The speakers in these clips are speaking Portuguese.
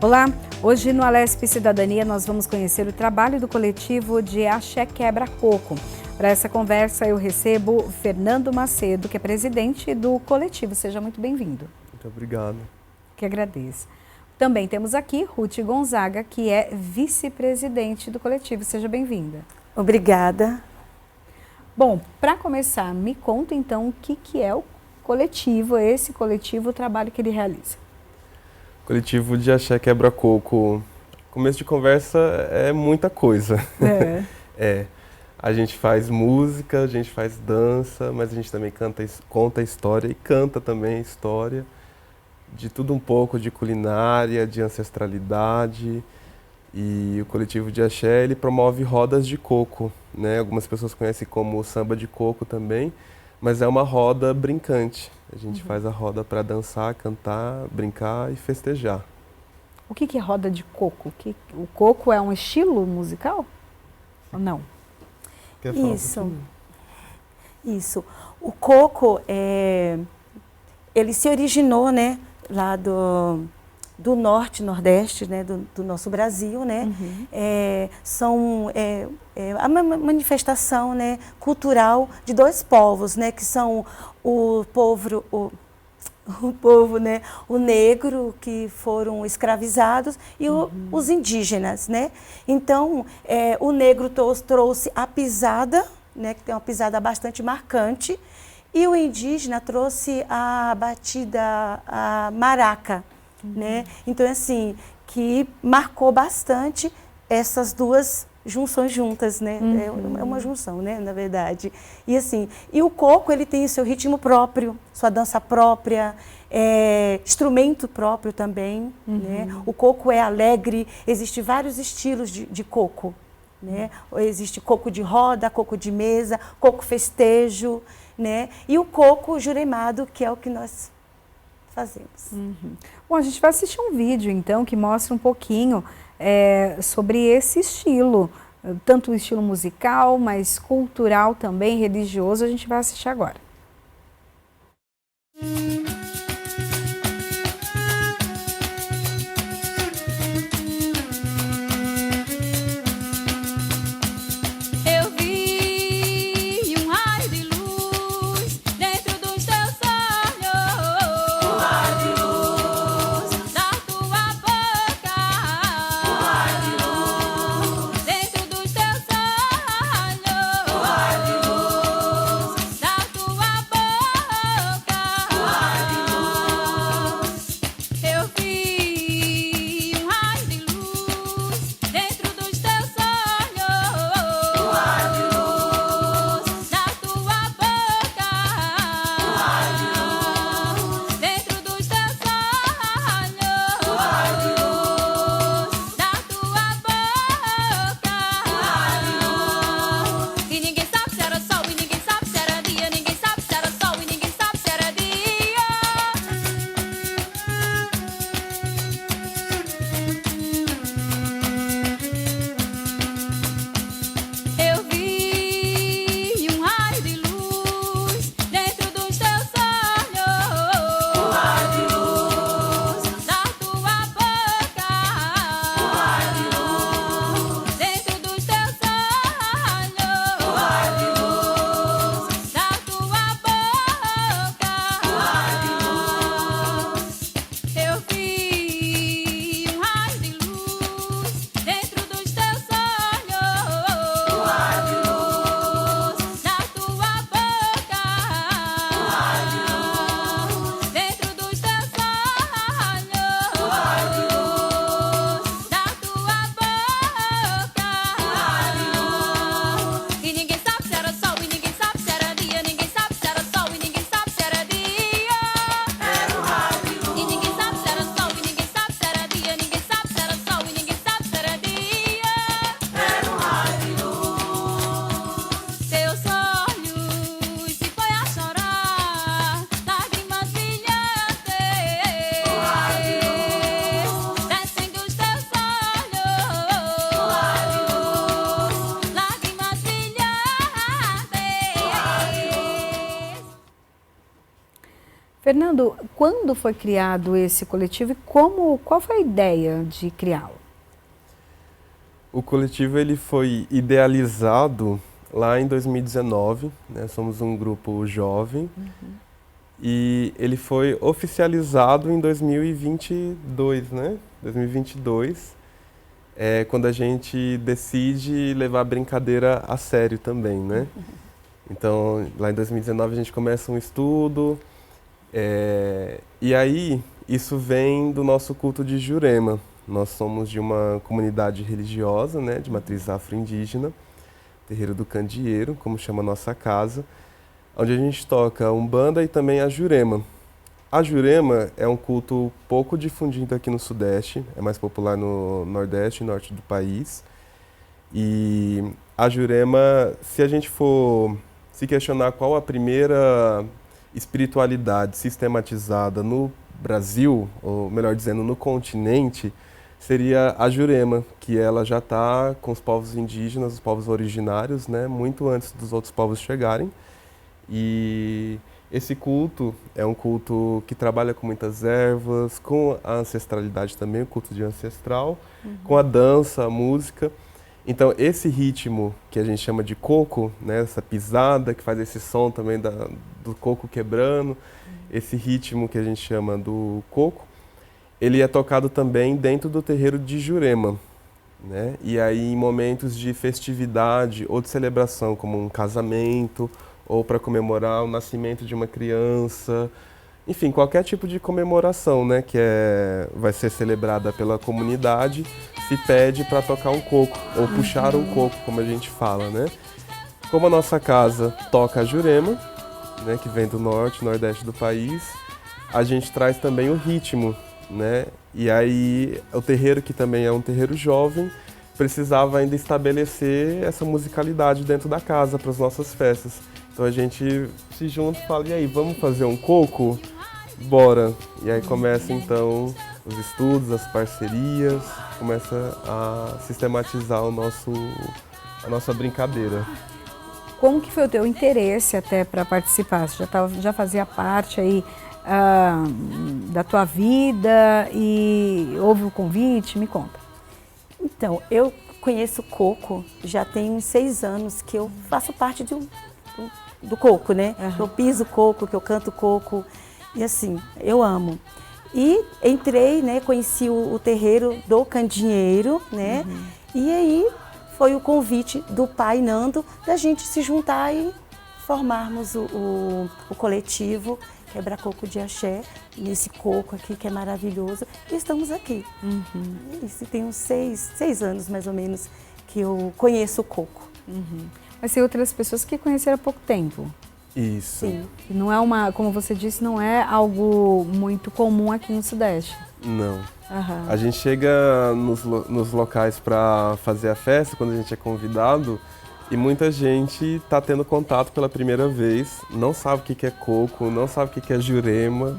Olá, hoje no Alesp Cidadania nós vamos conhecer o trabalho do coletivo de Axé Quebra Coco. Para essa conversa eu recebo Fernando Macedo, que é presidente do coletivo. Seja muito bem-vindo. Muito obrigado. Que agradeço. Também temos aqui Ruth Gonzaga, que é vice-presidente do coletivo. Seja bem-vinda. Obrigada. Bom, para começar, me conta então o que é o coletivo, o trabalho que ele realiza. Coletivo de Axé Quebra Coco. Começo de conversa é muita coisa. A gente faz música, a gente faz dança, mas a gente também conta história e canta também história. De tudo um pouco, de culinária, de ancestralidade. E o coletivo de Axé, ele promove rodas de coco, né? Algumas pessoas conhecem como samba de coco também, mas é uma roda brincante. A gente faz a roda para dançar, cantar, brincar e festejar. O que é roda de coco? O coco é um estilo musical? Ou não? Quer falar Isso. O coco, ele se originou, né, lá do norte, nordeste, né, do nosso Brasil, né? São a manifestação, né, cultural de dois povos, né, que são o povo, né, o negro, que foram escravizados, e os indígenas, né? Então, o negro trouxe a pisada, né, que tem uma pisada bastante marcante, e o indígena trouxe a batida, a maraca, né? Então, assim, que marcou bastante essas duas junções juntas, né? É uma junção, né, na verdade. E assim, o coco, ele tem o seu ritmo próprio, sua dança própria, instrumento próprio também, né? O coco é alegre, existem vários estilos de coco, né? Existe coco de roda, coco de mesa, coco festejo, né? E o coco juremado, que é o que nós fazemos. Bom, a gente vai assistir um vídeo, então, que mostra um pouquinho sobre esse estilo, tanto o estilo musical, mas cultural também, religioso. A gente vai assistir agora. Da tua Fernando, quando foi criado esse coletivo e qual foi a ideia de criá-lo? O coletivo ele foi idealizado lá em 2019, né? Somos um grupo jovem. E ele foi oficializado em 2022, né? 2022, quando a gente decide levar a brincadeira a sério também, né? Então, lá em 2019 a gente começa um estudo, e aí isso vem do nosso culto de Jurema. Nós somos de uma comunidade religiosa, né, de matriz afro-indígena, Terreiro do Candeeiro, como chama a nossa casa, onde a gente toca Umbanda e também a Jurema. A Jurema é um culto pouco difundido aqui no Sudeste, é mais popular no Nordeste e Norte do país. E a Jurema, se a gente for se questionar qual a primeira espiritualidade sistematizada no Brasil, ou melhor dizendo, no continente, seria a Jurema, que ela já está com os povos indígenas, os povos originários, né, muito antes dos outros povos chegarem. E esse culto é um culto que trabalha com muitas ervas, com a ancestralidade também, o culto de ancestral, com a dança, a música. Então, esse ritmo que a gente chama de coco, né, essa pisada que faz esse som também do coco quebrando, esse ritmo que a gente chama do coco, ele é tocado também dentro do terreiro de Jurema, né? E aí, em momentos de festividade ou de celebração, como um casamento, ou para comemorar o nascimento de uma criança, enfim, qualquer tipo de comemoração, né, que vai ser celebrada pela comunidade, se pede para tocar um coco, ou puxar um coco, como a gente fala, né? Como a nossa casa toca a Jurema, né, que vem do norte, nordeste do país, a gente traz também o ritmo, né? E aí o terreiro, que também é um terreiro jovem, precisava ainda estabelecer essa musicalidade dentro da casa para as nossas festas. Então a gente se junta e fala, e aí, vamos fazer um coco? Bora! E aí começa então os estudos, as parcerias, começa a sistematizar a nossa brincadeira. Como que foi o teu interesse até para participar? Você já fazia parte aí da tua vida e houve o convite? Me conta. Então, eu conheço o coco, já tem uns 6 anos que eu faço parte do coco, né? Que eu piso coco, que eu canto coco, e assim, eu amo. E entrei, né, conheci o terreiro do Candeeiro, né? E aí foi o convite do pai Nando da gente se juntar e formarmos o coletivo Quebra-Coco de Axé, nesse coco aqui que é maravilhoso. E estamos aqui. Isso tem uns 6 anos mais ou menos que eu conheço o coco. Mas tem outras pessoas que conheceram há pouco tempo. Isso. Sim. Não é como você disse, não é algo muito comum aqui no Sudeste. Não. A gente chega nos locais para fazer a festa, quando a gente é convidado, e muita gente está tendo contato pela primeira vez, não sabe o que é coco, não sabe o que é Jurema,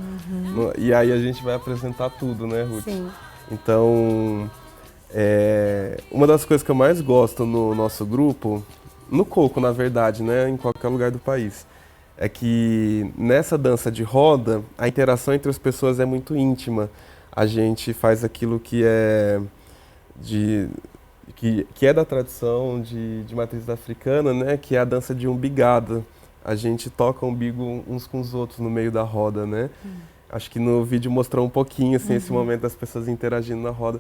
e aí a gente vai apresentar tudo, né, Ruth? Sim. Então, uma das coisas que eu mais gosto no nosso grupo, no coco, na verdade, né, em qualquer lugar do país, é que nessa dança de roda, a interação entre as pessoas é muito íntima. A gente faz aquilo que é da tradição de matriz africana, né, que é a dança de umbigada. A gente toca o umbigo uns com os outros no meio da roda, né? Acho que no vídeo mostrou um pouquinho assim, esse momento das pessoas interagindo na roda.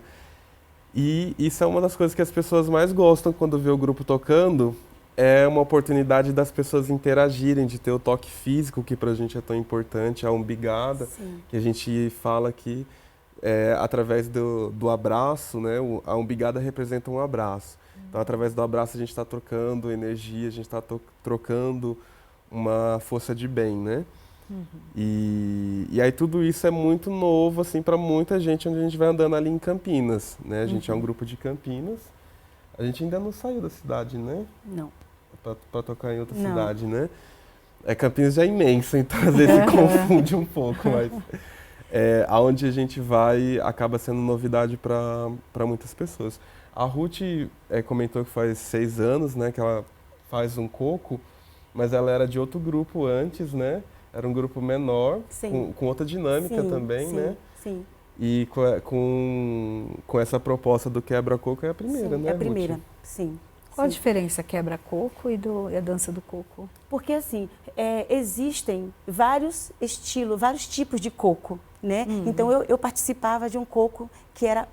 E isso é uma das coisas que as pessoas mais gostam quando vê o grupo tocando. É uma oportunidade das pessoas interagirem, de ter o toque físico, que pra gente é tão importante, a umbigada, que a gente fala aqui, através do abraço, né? A umbigada representa um abraço. Então, através do abraço, a gente está trocando energia, a gente está trocando uma força de bem, né? E aí tudo isso é muito novo, assim, para muita gente, onde a gente vai andando ali em Campinas, né? A gente é um grupo de Campinas. A gente ainda não saiu da cidade, né? Não. Para tocar em outra cidade, né? Campinas já é imensa, então às vezes se confunde um pouco, mas aonde a gente vai acaba sendo novidade para muitas pessoas. A Ruth comentou que faz 6 anos, né, que ela faz um coco, mas ela era de outro grupo antes, né? Era um grupo menor, com outra dinâmica também, né? Sim. E com essa proposta do quebra-coco é a primeira, né, é a primeira, Ruth? sim. Qual a diferença quebra-coco e a dança do coco? Porque, assim, existem vários estilos, vários tipos de coco, né? Então, eu participava de um coco que era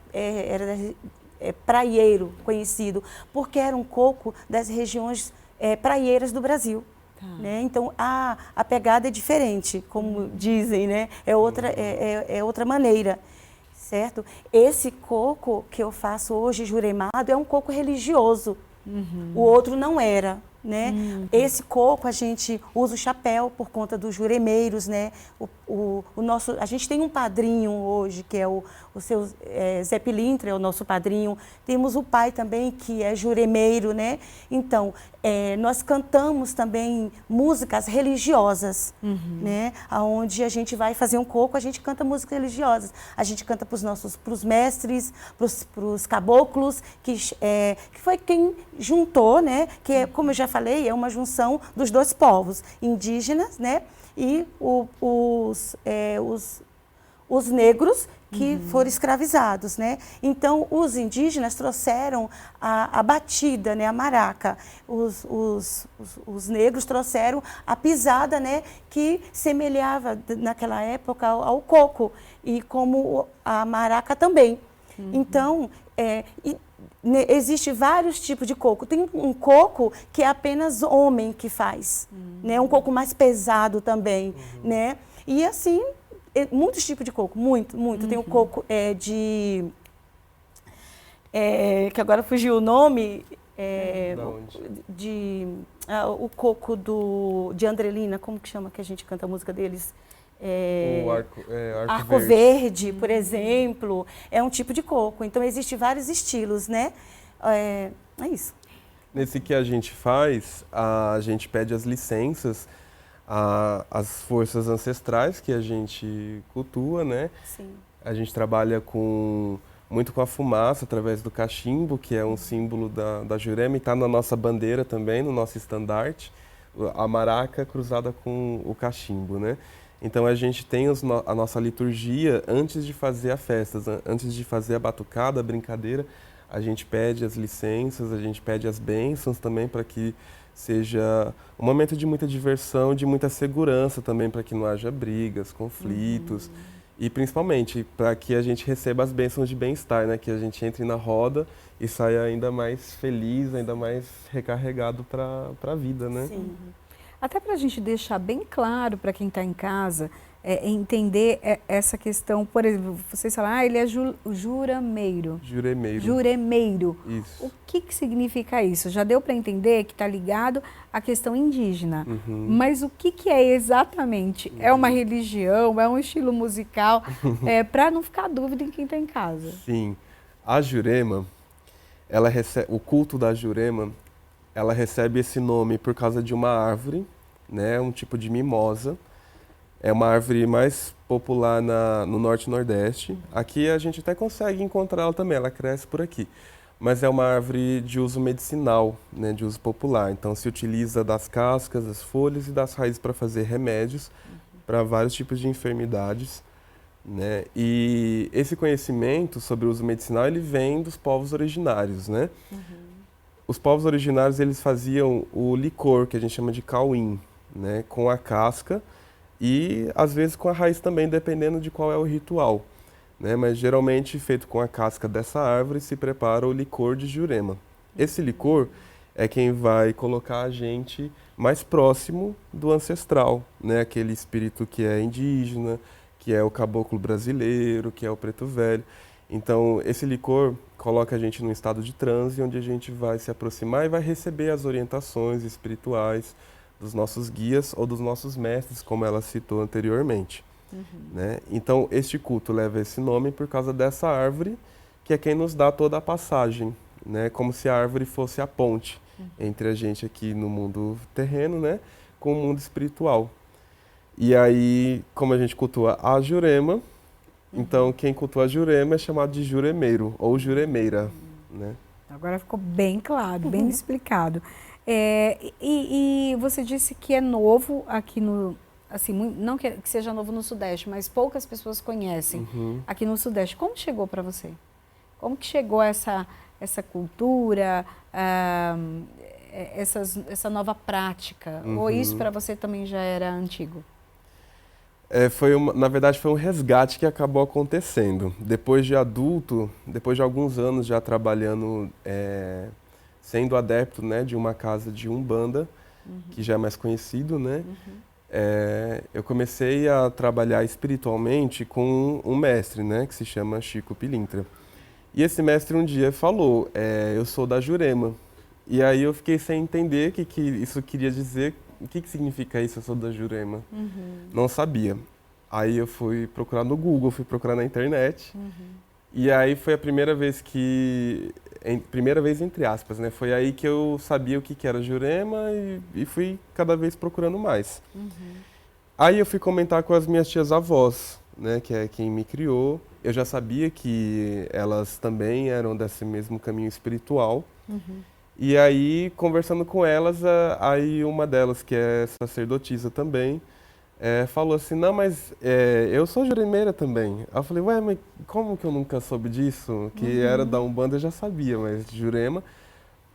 praieiro, conhecido, porque era um coco das regiões praieiras do Brasil. Né? Então, a pegada é diferente, como dizem, né? É outra maneira, certo? Esse coco que eu faço hoje, juremado, é um coco religioso. O outro não era, né? Esse coco a gente usa o chapéu por conta dos juremeiros, né? A gente tem um padrinho hoje, que é o seu Zé Pilintra, é o nosso padrinho. Temos o pai também, que é juremeiro, né? Então, nós cantamos também músicas religiosas, né? Onde a gente vai fazer um coco, a gente canta músicas religiosas. A gente canta para os mestres, para os caboclos, que foi quem juntou, né? Que, como eu já falei, é uma junção dos dois povos, indígenas, né? E os negros que foram escravizados, né? Então, os indígenas trouxeram a batida, né? A maraca. Os negros trouxeram a pisada, né? Que semelhava, naquela época, ao coco. E como a maraca também. Então, existe vários tipos de coco. Tem um coco que é apenas homem que faz, né? Um coco mais pesado também, né? E assim, muitos tipos de coco, muito. Tem o coco que agora fugiu o nome, o coco de Andrelina, como que chama que a gente canta a música deles? O arco verde, por exemplo, é um tipo de coco. Então, existem vários estilos, né? É isso. Nesse que a gente faz, a gente pede as licenças às forças ancestrais que a gente cultua, né? Sim. A gente trabalha muito com a fumaça, através do cachimbo, que é um símbolo da Jurema, e está na nossa bandeira também, no nosso estandarte, a maraca cruzada com o cachimbo, né? Então, a gente tem a nossa liturgia antes de fazer a festa, antes de fazer a batucada, a brincadeira. A gente pede as licenças, a gente pede as bênçãos também para que seja um momento de muita diversão, de muita segurança também, para que não haja brigas, conflitos. E, principalmente, para que a gente receba as bênçãos de bem-estar, né? Que a gente entre na roda e saia ainda mais feliz, ainda mais recarregado para a vida, né? Sim. Até para a gente deixar bem claro para quem está em casa, entender essa questão, por exemplo, vocês falam, ele é jurameiro. Juremeiro. Juremeiro. Isso. O que significa isso? Já deu para entender que está ligado à questão indígena, mas o que é exatamente? É uma religião, é um estilo musical? Para não ficar dúvida em quem está em casa. Sim. A Jurema, o culto da Jurema, ela recebe esse nome por causa de uma árvore, né, um tipo de mimosa. É uma árvore mais popular no Norte e Nordeste. Aqui a gente até consegue encontrá-la também, ela cresce por aqui. Mas é uma árvore de uso medicinal, né, de uso popular. Então se utiliza das cascas, das folhas e das raízes para fazer remédios para vários tipos de enfermidades, né? E esse conhecimento sobre o uso medicinal, ele vem dos povos originários, né? Os povos originários, eles faziam o licor, que a gente chama de cauim, né, com a casca e, às vezes, com a raiz também, dependendo de qual é o ritual, né? Mas, geralmente, feito com a casca dessa árvore, se prepara o licor de Jurema. Esse licor é quem vai colocar a gente mais próximo do ancestral, né? Aquele espírito que é indígena, que é o caboclo brasileiro, que é o preto velho. Então, esse licor coloca a gente num estado de transe, onde a gente vai se aproximar e vai receber as orientações espirituais dos nossos guias ou dos nossos mestres, como ela citou anteriormente. Né? Então, este culto leva esse nome por causa dessa árvore, que é quem nos dá toda a passagem, né? Como se a árvore fosse a ponte entre a gente aqui no mundo terreno, né? Com o mundo espiritual. E aí, como a gente cultua a Jurema, então quem cultua a Jurema é chamado de juremeiro ou juremeira, né? Agora ficou bem claro, bem explicado. E você disse que é novo aqui assim, não que seja novo no Sudeste, mas poucas pessoas conhecem aqui no Sudeste. Como chegou para você? Como que chegou essa cultura, essa nova prática? Ou isso para você também já era antigo? Na verdade, foi um resgate que acabou acontecendo. Depois de adulto, depois de alguns anos já trabalhando, sendo adepto, né, de uma casa de Umbanda, que já é mais conhecido, né? Eu comecei a trabalhar espiritualmente com um mestre, né, que se chama Chico Pilintra. E esse mestre um dia falou, eu sou da Jurema. E aí eu fiquei sem entender o que isso queria dizer. O que significa isso, eu sou da Jurema? Não sabia. Aí eu fui procurar no Google, fui procurar na internet. E aí foi a primeira vez primeira vez entre aspas, né? Foi aí que eu sabia o que era Jurema e fui cada vez procurando mais. Aí eu fui comentar com as minhas tias-avós, né? Que é quem me criou. Eu já sabia que elas também eram desse mesmo caminho espiritual. E aí, conversando com elas, aí uma delas, que é sacerdotisa também, falou assim, não, mas eu sou juremeira também. Aí eu falei, ué, mas como que eu nunca soube disso? Que era da Umbanda, eu já sabia, mas de Jurema...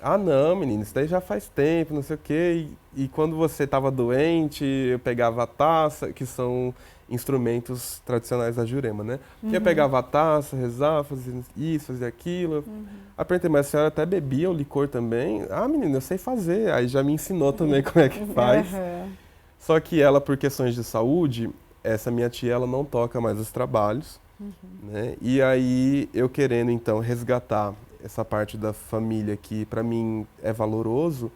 Ah, não, menino, isso daí já faz tempo, não sei o quê. E quando você estava doente, eu pegava a taça, que são instrumentos tradicionais da Jurema, né? Eu pegava a taça, rezava, fazia isso, fazia aquilo. Aí perguntei, mas a senhora até bebia o licor também? Ah, menina, eu sei fazer. Aí já me ensinou também como é que faz. Só que ela, por questões de saúde, essa minha tia, ela não toca mais os trabalhos, né? E aí, eu querendo, então, resgatar essa parte da família que, para mim, é valoroso,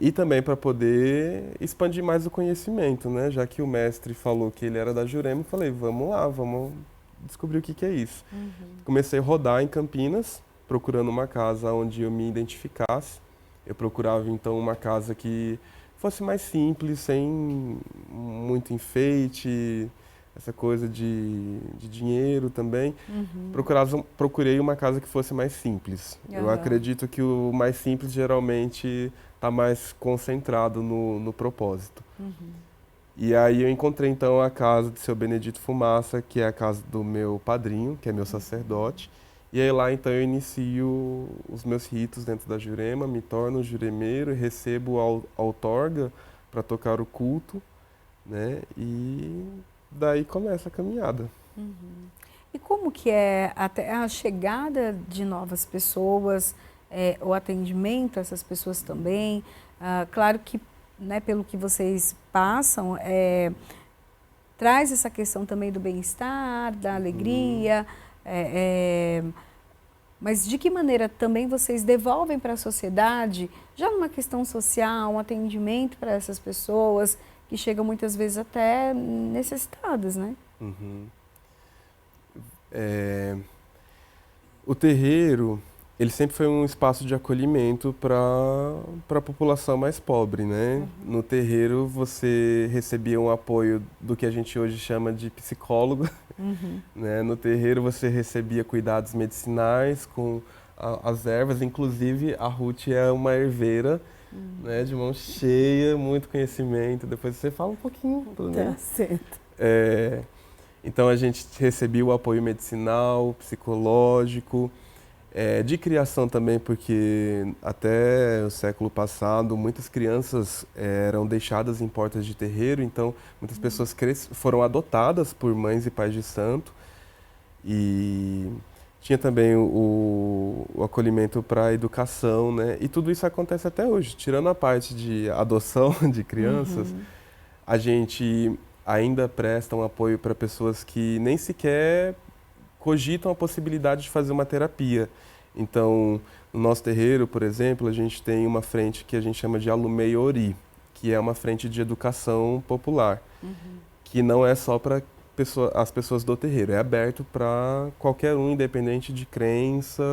e também para poder expandir mais o conhecimento, né? Já que o mestre falou que ele era da Jurema, eu falei, vamos lá, vamos descobrir o que é isso. Comecei a rodar em Campinas, procurando uma casa onde eu me identificasse. Eu procurava, então, uma casa que fosse mais simples, sem muito enfeite, essa coisa de dinheiro também. Procurei uma casa que fosse mais simples. Eu acredito que o mais simples geralmente está mais concentrado no propósito. E aí eu encontrei então a casa do seu Benedito Fumaça, que é a casa do meu padrinho, que é meu sacerdote. E aí lá então eu inicio os meus ritos dentro da Jurema, me torno juremeiro e recebo a outorga para tocar o culto, né? E daí começa a caminhada. E como que é até a chegada de novas pessoas, o atendimento a essas pessoas também? Claro que, né, pelo que vocês passam, traz essa questão também do bem-estar, da alegria, mas de que maneira também vocês devolvem para a sociedade, já numa questão social, um atendimento para essas pessoas que chegam muitas vezes até necessitadas, né? O terreiro, ele sempre foi um espaço de acolhimento para a população mais pobre, né? No terreiro você recebia um apoio do que a gente hoje chama de psicólogo, né? No terreiro você recebia cuidados medicinais com as ervas, inclusive a Ruth é uma herveira, né? De mão cheia, muito conhecimento. Depois você fala um pouquinho, né? Tá certo. Então a gente recebia o apoio medicinal, psicológico, de criação também, porque até o século passado muitas crianças eram deixadas em portas de terreiro, então muitas pessoas foram adotadas por mães e pais de santo. E tinha também o acolhimento para a educação, né? E tudo isso acontece até hoje. Tirando a parte de adoção de crianças, a gente ainda presta um apoio para pessoas que nem sequer cogitam a possibilidade de fazer uma terapia. Então, no nosso terreiro, por exemplo, a gente tem uma frente que a gente chama de Alumei Ori, que é uma frente de educação popular, que não é só para as pessoas do terreiro, é aberto para qualquer um, independente de crença,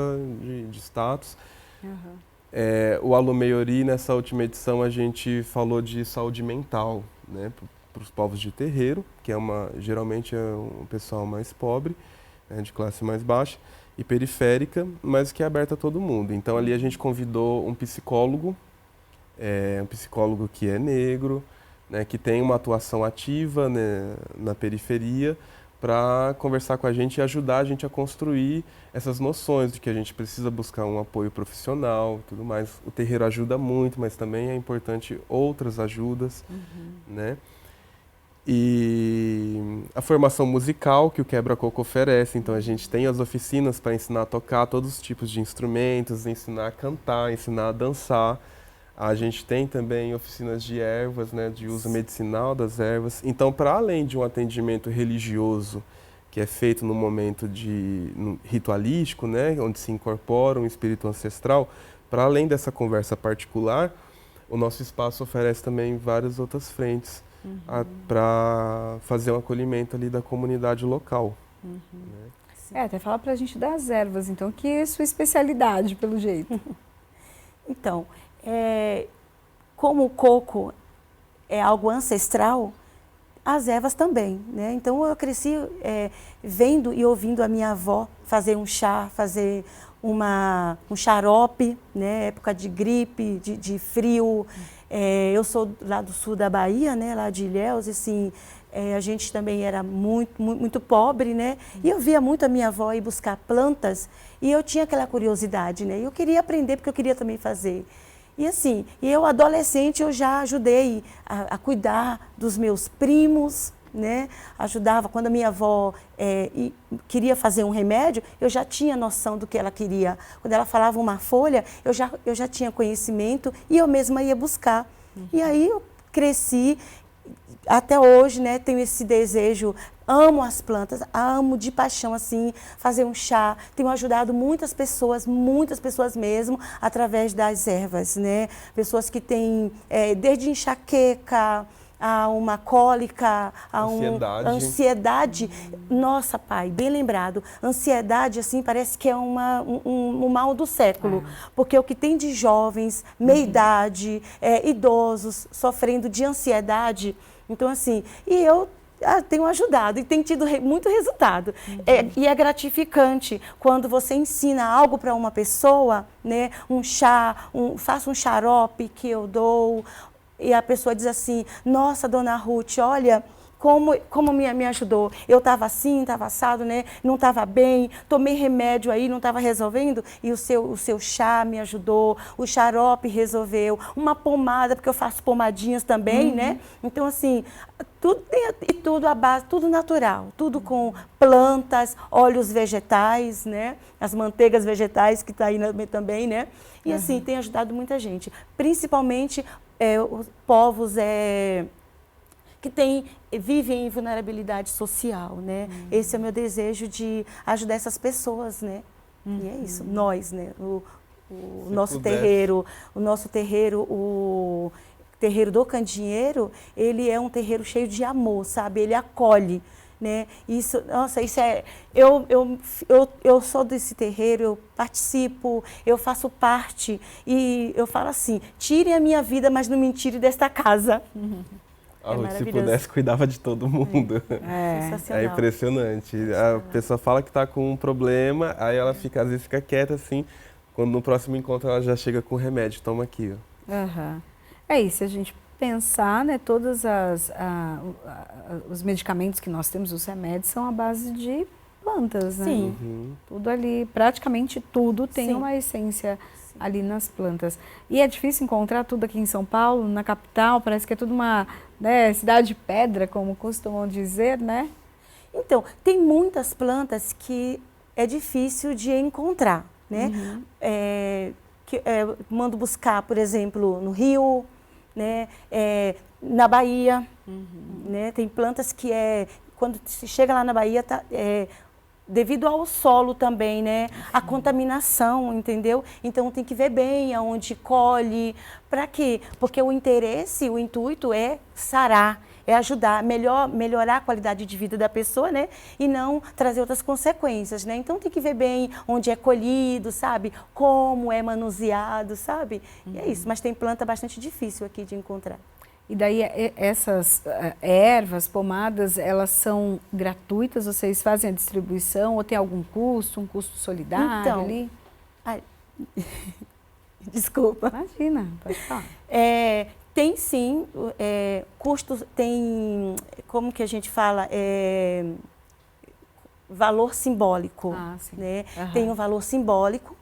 de status. O Alumei Ori, nessa última edição, a gente falou de saúde mental, né, para os povos de terreiro, que geralmente é um pessoal mais pobre, né, de classe mais baixa e periférica, mas que é aberta a todo mundo. Então ali a gente convidou um psicólogo que é negro, né, que tem uma atuação ativa, né, na periferia, para conversar com a gente e ajudar a gente a construir essas noções de que a gente precisa buscar um apoio profissional e tudo mais. O terreiro ajuda muito, mas também é importante outras ajudas, né? E a formação musical que o Quebra-Coco oferece, então a gente tem as oficinas para ensinar a tocar todos os tipos de instrumentos, ensinar a cantar, ensinar a dançar. A gente tem também oficinas de ervas, né, de uso medicinal das ervas. Então, para além de um atendimento religioso, que é feito no momento ritualístico, né, onde se incorpora um espírito ancestral, para além dessa conversa particular, o nosso espaço oferece também várias outras frentes para fazer um acolhimento ali da comunidade local. Né? Até fala para a gente das ervas, então, que é sua especialidade, pelo jeito. Então, como o coco é algo ancestral, as ervas também, né? Então eu cresci vendo e ouvindo a minha avó fazer um chá, fazer um xarope, né? Época de gripe, de frio. Eu sou lá do sul da Bahia, né? Lá de Ilhéus, assim, a gente também era muito pobre, né? E eu via muito a minha avó ir buscar plantas e eu tinha aquela curiosidade, né? Eu queria aprender porque eu queria também fazer. E assim, eu adolescente eu já ajudei a cuidar dos meus primos, né? Ajudava, quando a minha avó queria fazer um remédio, eu já tinha noção do que ela queria. Quando ela falava uma folha, eu já tinha conhecimento e eu mesma ia buscar. E aí eu cresci, até hoje, né, tenho esse desejo, amo as plantas, amo de paixão, assim, fazer um chá. Tenho ajudado muitas pessoas mesmo, através das ervas, né? Pessoas que têm, desde enxaqueca, a uma cólica, a ansiedade. Nossa, pai, bem lembrado. Ansiedade, assim, parece que é um mal do século. Porque o que tem de jovens, meia-idade, idosos, sofrendo de ansiedade. Então, assim, e eu tenho ajudado e tenho tido muito resultado. E é gratificante quando você ensina algo para uma pessoa, né? Um chá, faço um xarope que eu dou, e a pessoa diz assim, nossa, dona Ruth, olha como me ajudou. Eu estava assim, estava assado, né? Não estava bem, tomei remédio aí, não estava resolvendo, e o seu chá me ajudou, o xarope resolveu, uma pomada, porque eu faço pomadinhas também, né? Então, assim, tudo à base, tudo natural, tudo com plantas, óleos vegetais, né? As manteigas vegetais que está aí também, né? E assim, tem ajudado muita gente, principalmente os povos que vivem em vulnerabilidade social, né? Esse é o meu desejo de ajudar essas pessoas, né? E é isso, nós, né? O nosso terreiro, o terreiro do Candinheiro, ele é um terreiro cheio de amor, sabe? Ele acolhe, né? Isso, nossa, isso eu sou desse terreiro, eu participo, eu faço parte e eu falo assim, tirem a minha vida, mas não me tirem desta casa. Se pudesse, cuidava de todo mundo. É impressionante. A pessoa fala que está com um problema, aí ela fica, às vezes fica quieta assim, quando no próximo encontro ela já chega com o remédio, toma aqui. Ó. E se a gente pensar, né, todos os medicamentos que nós temos, os remédios, são à base de plantas, né? Sim. Tudo ali, praticamente tudo tem uma essência ali nas plantas. E é difícil encontrar tudo aqui em São Paulo, na capital, parece que é tudo uma, né, cidade de pedra, como costumam dizer, né? Então, tem muitas plantas que é difícil de encontrar, né? Mando buscar, por exemplo, no Rio, né? Na Bahia, né? Tem plantas que quando se chega lá na Bahia, devido ao solo também, né? A contaminação, entendeu? Então tem que ver bem aonde colhe, para quê? Porque o intuito é sarar, é ajudar, melhorar a qualidade de vida da pessoa, né? E não trazer outras consequências, né? Então tem que ver bem onde é colhido, sabe? Como é manuseado, sabe? E é isso, mas tem planta bastante difícil aqui de encontrar. E daí essas ervas, pomadas, elas são gratuitas? Vocês fazem a distribuição ou tem algum custo, um custo solidário ali? Desculpa. Imagina, pode falar. Tem sim, custos, tem, como que a gente fala, valor simbólico, né? Tem um valor simbólico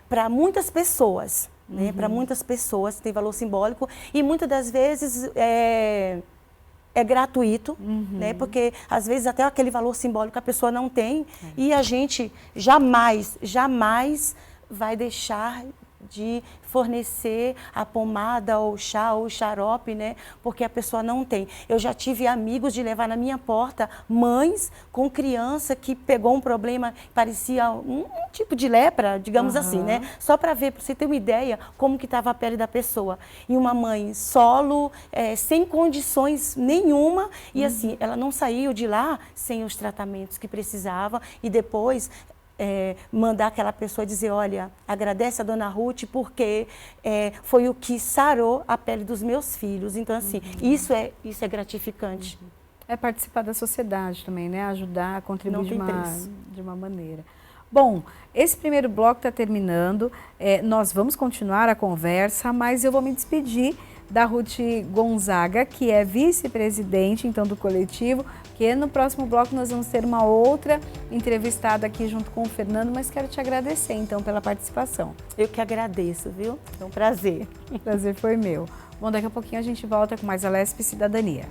para muitas pessoas, né? Para muitas pessoas tem valor simbólico e muitas das vezes é gratuito, né? Porque às vezes até aquele valor simbólico a pessoa não tem e a gente jamais vai deixar de fornecer a pomada ou o chá ou o xarope, né? Porque a pessoa não tem. Eu já tive amigos de levar na minha porta mães com criança que pegou um problema, parecia um tipo de lepra, digamos assim, né? Só para ver, para você ter uma ideia como que estava a pele da pessoa. E uma mãe solo, sem condições nenhuma, e assim, ela não saiu de lá sem os tratamentos que precisava e depois mandar aquela pessoa dizer, olha, agradece a dona Ruth porque foi o que sarou a pele dos meus filhos. Então, assim, isso é gratificante. É participar da sociedade também, né? Ajudar, contribuir de uma maneira. Bom, esse primeiro bloco está terminando, nós vamos continuar a conversa, mas eu vou me despedir da Ruth Gonzaga, que é vice-presidente, então, do coletivo, que no próximo bloco nós vamos ter uma outra entrevistada aqui junto com o Fernando, mas quero te agradecer, então, pela participação. Eu que agradeço, viu? É um prazer. O prazer foi meu. Bom, daqui a pouquinho a gente volta com mais Alesp Cidadania.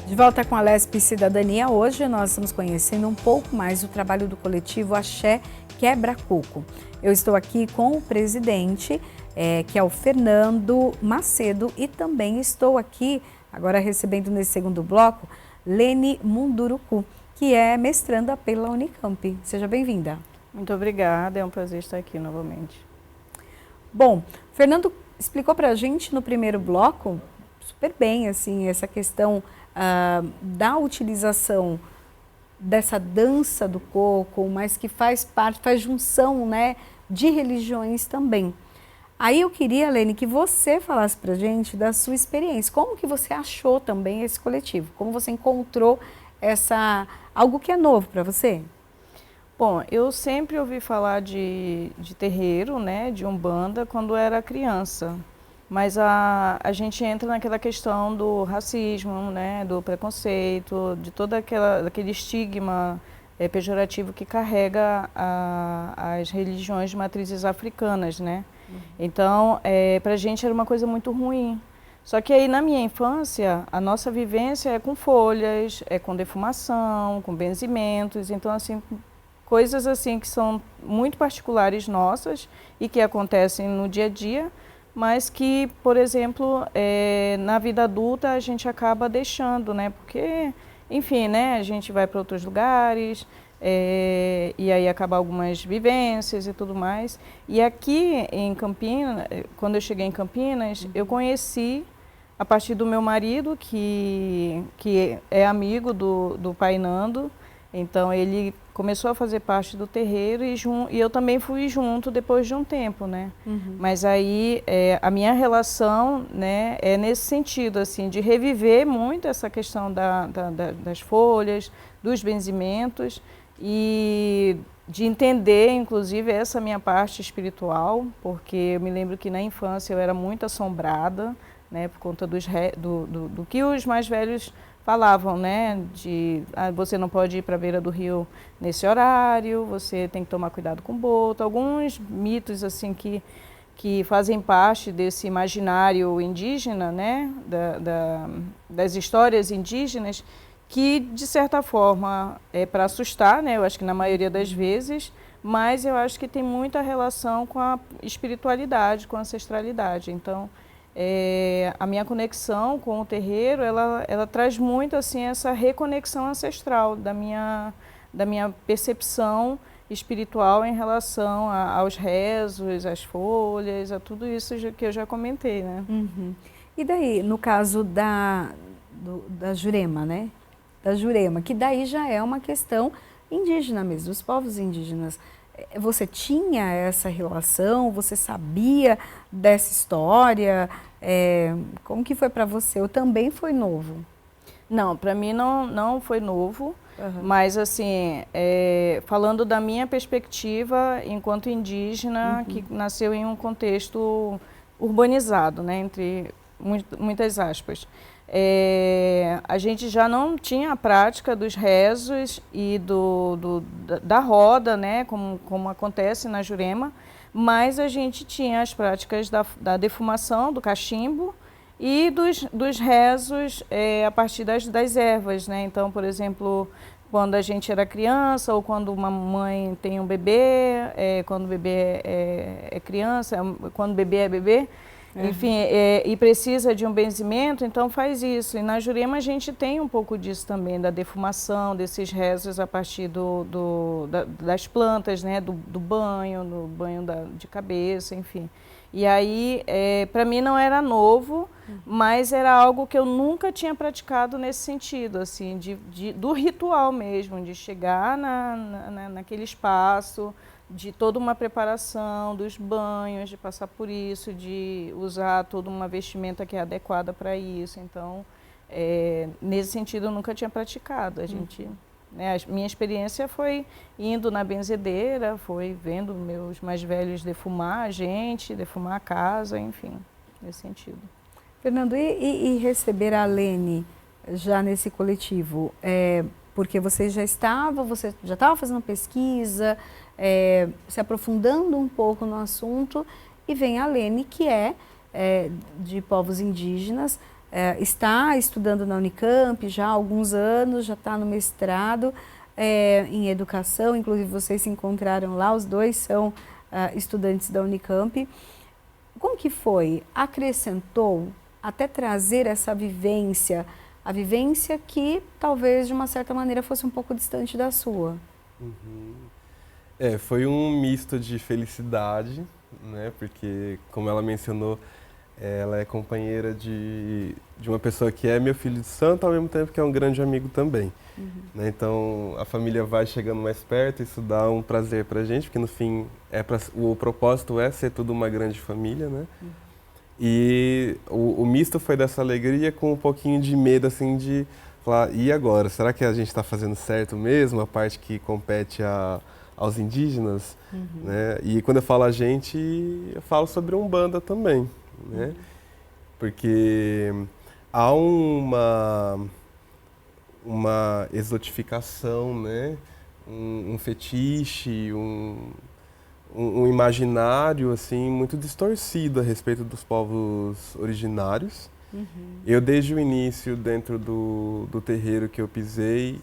De volta com a Alesp Cidadania, hoje nós estamos conhecendo um pouco mais o trabalho do coletivo Axé Quebra Coco. Eu estou aqui com o presidente, que é o Fernando Macedo, e também estou aqui, agora recebendo nesse segundo bloco, Lene Munduruku, que é mestranda pela Unicamp. Seja bem-vinda. Muito obrigada, é um prazer estar aqui novamente. Bom, Fernando explicou para a gente no primeiro bloco, super bem, assim, essa questão da utilização dessa dança do coco, mas que faz parte, faz junção, né, de religiões também. Aí eu queria, Lene, que você falasse pra gente da sua experiência. Como que você achou também esse coletivo? Como você encontrou algo que é novo para você? Bom, eu sempre ouvi falar de terreiro, né, de umbanda, quando era criança. Mas a gente entra naquela questão do racismo, né, do preconceito, de todo aquele estigma pejorativo que carrega as religiões de matrizes africanas, né? Então, para a gente era uma coisa muito ruim. Só que aí na minha infância, a nossa vivência é com folhas, é com defumação, com benzimentos, então assim, coisas assim que são muito particulares nossas e que acontecem no dia a dia, mas que, por exemplo, na vida adulta a gente acaba deixando, né? Porque, enfim, né? A gente vai para outros lugares e aí acaba algumas vivências e tudo mais. E aqui em Campinas, quando eu cheguei em Campinas, eu conheci a partir do meu marido, que é amigo do pai Nando. Então ele começou a fazer parte do terreiro e eu também fui junto depois de um tempo, né? Mas aí a minha relação, né, é nesse sentido, assim, de reviver muito essa questão das folhas, dos benzimentos e de entender, inclusive, essa minha parte espiritual, porque eu me lembro que na infância eu era muito assombrada, né, por conta do que os mais velhos falavam, né, você não pode ir para a beira do rio nesse horário, você tem que tomar cuidado com o boto, alguns mitos assim que fazem parte desse imaginário indígena, né, das histórias indígenas, que de certa forma é para assustar, né, eu acho que na maioria das vezes, mas eu acho que tem muita relação com a espiritualidade, com a ancestralidade. Então, a minha conexão com o terreiro, ela traz muito assim essa reconexão ancestral da minha percepção espiritual em relação aos rezos, às folhas, a tudo isso que eu já comentei, né? E daí, no caso da Jurema, né? Da Jurema, que daí já é uma questão indígena mesmo, dos povos indígenas. Você tinha essa relação? Você sabia dessa história? Como que foi para você? Ou também foi novo? Não, para mim não foi novo, mas assim, falando da minha perspectiva enquanto indígena, que nasceu em um contexto urbanizado, né, entre muitas aspas. A gente já não tinha a prática dos rezos e da roda, né, como acontece na Jurema, mas a gente tinha as práticas da defumação, do cachimbo, e dos rezos a partir das ervas, né? Então, por exemplo, quando a gente era criança ou quando uma mãe tem um bebê, quando o bebê é criança, quando o bebê é bebê, enfim, e precisa de um benzimento, então faz isso. E na Jurema a gente tem um pouco disso também, da defumação, desses rezos a partir das plantas, né? Do banho de cabeça, enfim. E aí, para mim não era novo, mas era algo que eu nunca tinha praticado nesse sentido, assim, do ritual mesmo, de chegar naquele espaço, de toda uma preparação, dos banhos, de passar por isso, de usar toda uma vestimenta que é adequada para isso. Então, nesse sentido, eu nunca tinha praticado. A gente... A minha experiência foi indo na benzedeira, foi vendo meus mais velhos defumar a gente, defumar a casa, enfim, nesse sentido. Fernando, e receber a Lene já nesse coletivo? Porque você já estava fazendo pesquisa, se aprofundando um pouco no assunto, e vem a Lene, que é de povos indígenas, está estudando na Unicamp já há alguns anos, já está no mestrado em educação, inclusive vocês se encontraram lá, os dois são estudantes da Unicamp. Como que foi? Acrescentou até trazer essa vivência, a vivência que talvez de uma certa maneira fosse um pouco distante da sua? Foi um misto de felicidade, né? Porque, como ela mencionou, ela é companheira de uma pessoa que é meu filho de santo, ao mesmo tempo que é um grande amigo também. Né? Então, a família vai chegando mais perto, isso dá um prazer pra gente, porque no fim, o propósito é ser tudo uma grande família, né? E o misto foi dessa alegria com um pouquinho de medo, assim, de falar, e agora? Será que a gente está fazendo certo mesmo, a parte que compete aos indígenas? Né? E quando eu falo a gente, eu falo sobre Umbanda também. Né? Porque há uma exotificação, né? um fetiche, um imaginário assim muito distorcido a respeito dos povos originários. Eu, desde o início, dentro do terreiro que eu pisei,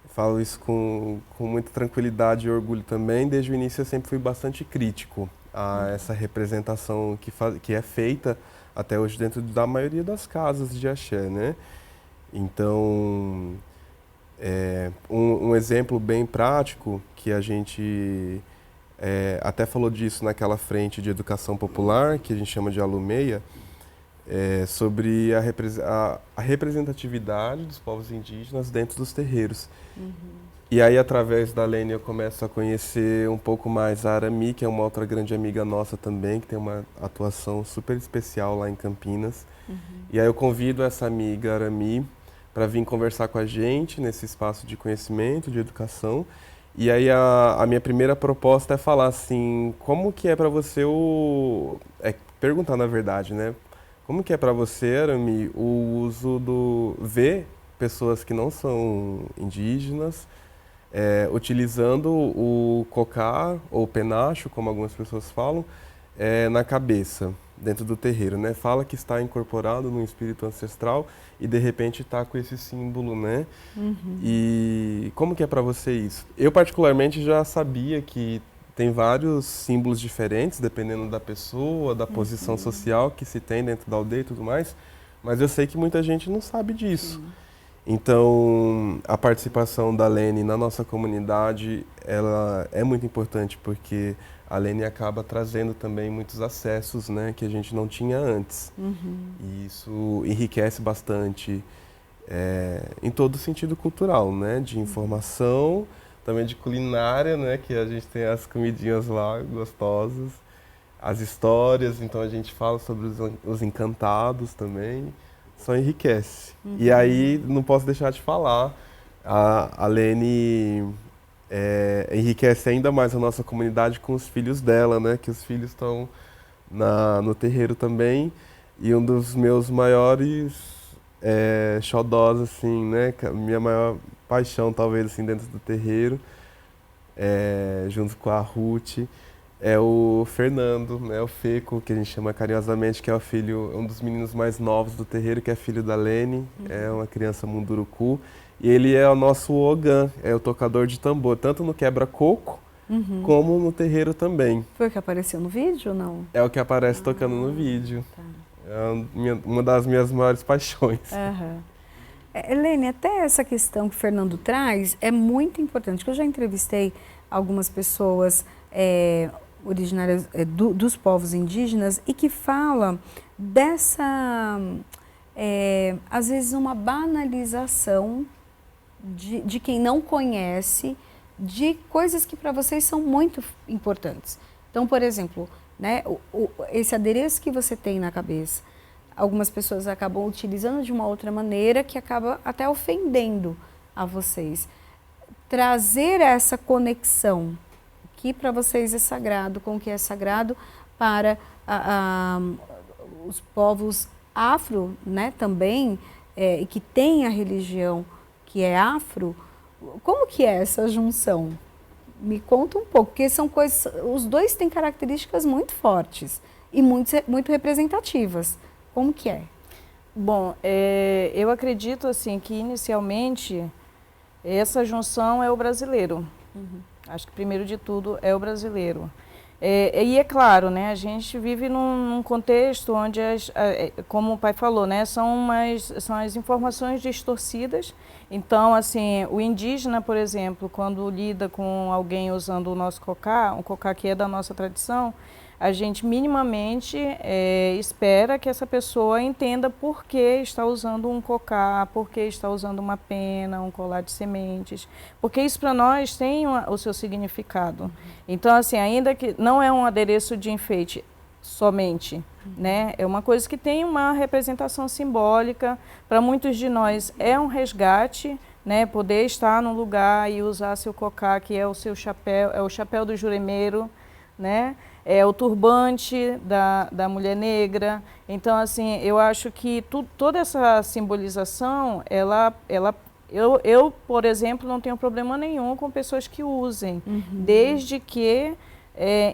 falo isso com muita tranquilidade e orgulho também, desde o início eu sempre fui bastante crítico a essa representação que é feita até hoje dentro da maioria das casas de axé, né? Então, um exemplo bem prático que a gente até falou disso naquela frente de educação popular, que a gente chama de Alumeia, sobre a representatividade dos povos indígenas dentro dos terreiros. E aí, através da Lene, eu começo a conhecer um pouco mais a Arami, que é uma outra grande amiga nossa também, que tem uma atuação super especial lá em Campinas. E aí eu convido essa amiga Arami para vir conversar com a gente nesse espaço de conhecimento, de educação. E aí a minha primeira proposta é falar assim, como que é para você perguntar, na verdade, né? Como que é para você, Arami, o uso ver pessoas que não são indígenas utilizando o cocá ou penacho, como algumas pessoas falam, na cabeça, dentro do terreiro, né? Fala que está incorporado num espírito ancestral e de repente está com esse símbolo, né? E como que é para você isso? Eu particularmente já sabia que tem vários símbolos diferentes, dependendo da pessoa, da posição social que se tem dentro da aldeia e tudo mais, mas eu sei que muita gente não sabe disso. Então, a participação da Lene na nossa comunidade, ela é muito importante, porque a Lene acaba trazendo também muitos acessos, né, que a gente não tinha antes. E isso enriquece bastante em todo o sentido cultural, né, de informação, também de culinária, né? Que a gente tem as comidinhas lá gostosas, as histórias, então a gente fala sobre os encantados também, só enriquece. E aí, não posso deixar de falar, a Lene enriquece ainda mais a nossa comunidade com os filhos dela, né? Que os filhos estão no terreiro também. E um dos meus maiores xodós, assim, né? Minha maior paixão, talvez, assim, dentro do terreiro, junto com a Ruth, é o Fernando, né? O Feco, que a gente chama carinhosamente, que é o filho, um dos meninos mais novos do terreiro, que é filho da Lene, é uma criança munduruku. E ele é o nosso Ogan, é o tocador de tambor, tanto no quebra-coco, como no terreiro também. Foi o que apareceu no vídeo ou não? É o que aparece tocando no vídeo. Tá. É uma das minhas maiores paixões. Helene, até essa questão que o Fernando traz é muito importante, que eu já entrevistei algumas pessoas originárias dos povos indígenas e que falam dessa, às vezes, uma banalização de quem não conhece, de coisas que para vocês são muito importantes. Então, por exemplo, né, esse adereço que você tem na cabeça, algumas pessoas acabam utilizando de uma outra maneira que acaba até ofendendo a vocês. Trazer essa conexão, que para vocês é sagrado, com o que é sagrado para os povos afro, né, também, e que tem a religião que é afro, como que é essa junção? Me conta um pouco, porque são coisas, os dois têm características muito fortes e muito representativas. Como que é? Bom, eu acredito assim que inicialmente essa junção é o brasileiro. Acho que primeiro de tudo é o brasileiro. E é claro, né, a gente vive num contexto onde, como o pai falou, né, são as informações distorcidas. Então, assim, o indígena, por exemplo, quando lida com alguém usando o nosso cocá, um cocá que é da nossa tradição, a gente minimamente espera que essa pessoa entenda por que está usando um cocá, por que está usando uma pena, um colar de sementes, porque isso para nós tem o seu significado. Então, assim, ainda que não é um adereço de enfeite somente, né? É uma coisa que tem uma representação simbólica, para muitos de nós é um resgate, né? Poder estar num lugar e usar seu cocá, que é o seu chapéu, é o chapéu do juremeiro, né? É o turbante da mulher negra. Então, assim, eu acho que toda essa simbolização, eu, por exemplo, não tenho problema nenhum com pessoas que usem, desde que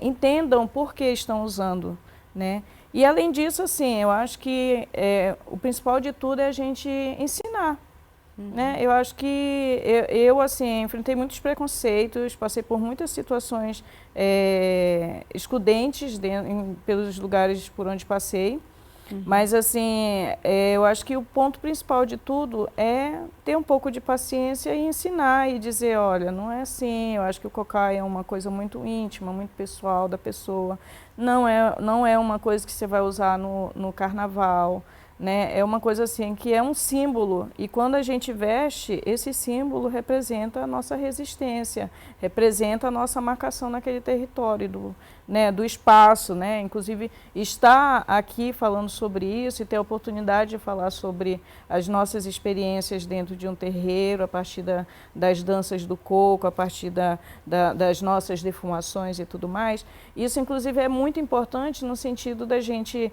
entendam por que estão usando, né? E, além disso, assim, eu acho que o principal de tudo é a gente ensinar. Né? Eu acho que eu assim, enfrentei muitos preconceitos, passei por muitas situações excludentes pelos lugares por onde passei, mas assim, eu acho que o ponto principal de tudo é ter um pouco de paciência e ensinar e dizer, olha, não é assim, eu acho que o cocá é uma coisa muito íntima, muito pessoal da pessoa, não é uma coisa que você vai usar no carnaval, né? É uma coisa assim que é um símbolo, e quando a gente veste, esse símbolo representa a nossa resistência, representa a nossa marcação naquele território do espaço, né? Inclusive estar aqui falando sobre isso e ter a oportunidade de falar sobre as nossas experiências dentro de um terreiro, a partir das danças do coco, a partir das nossas defumações e tudo mais, isso inclusive é muito importante no sentido da gente